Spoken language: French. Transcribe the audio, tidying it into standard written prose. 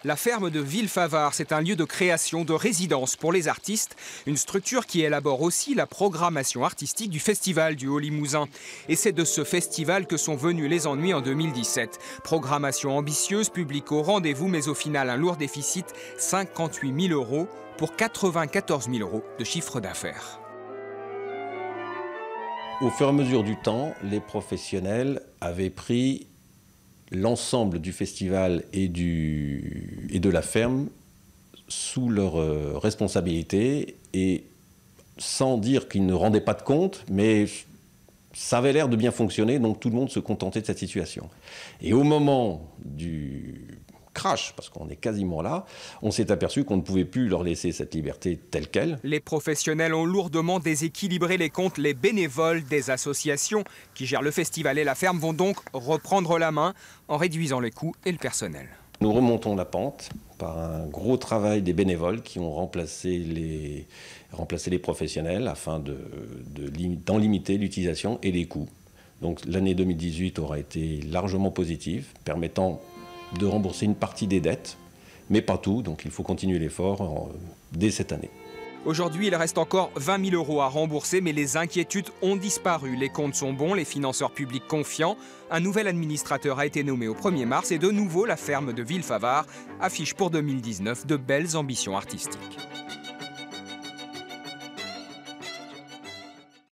La ferme de Villefavard, c'est un lieu de création, de résidence pour les artistes. Une structure qui élabore aussi la programmation artistique du Festival du Haut-Limousin. Et c'est de ce festival que sont venus les ennuis en 2017. Programmation ambitieuse, public au rendez-vous, mais au final un lourd déficit, 58 000 € pour 94 000 € de chiffre d'affaires. Au fur et à mesure du temps, les professionnels avaient pris l'ensemble du festival et de la ferme sous leur responsabilité, et sans dire qu'ils ne rendaient pas de compte, mais ça avait l'air de bien fonctionner, donc tout le monde se contentait de cette situation. Et au moment du crash, parce qu'on est quasiment là, on s'est aperçu qu'on ne pouvait plus leur laisser cette liberté telle qu'elle. Les professionnels ont lourdement déséquilibré les comptes. Les bénévoles des associations qui gèrent le festival et la ferme vont donc reprendre la main en réduisant les coûts et le personnel. Nous remontons la pente par un gros travail des bénévoles qui ont remplacé les professionnels afin d'en limiter l'utilisation et les coûts. Donc l'année 2018 aura été largement positive, permettant de rembourser une partie des dettes, mais pas tout, donc il faut continuer l'effort dès cette année. Aujourd'hui, il reste encore 20 000 € à rembourser, mais les inquiétudes ont disparu. Les comptes sont bons, les financeurs publics confiants. Un nouvel administrateur a été nommé au 1er mars et de nouveau, la ferme de Villefavard affiche pour 2019 de belles ambitions artistiques.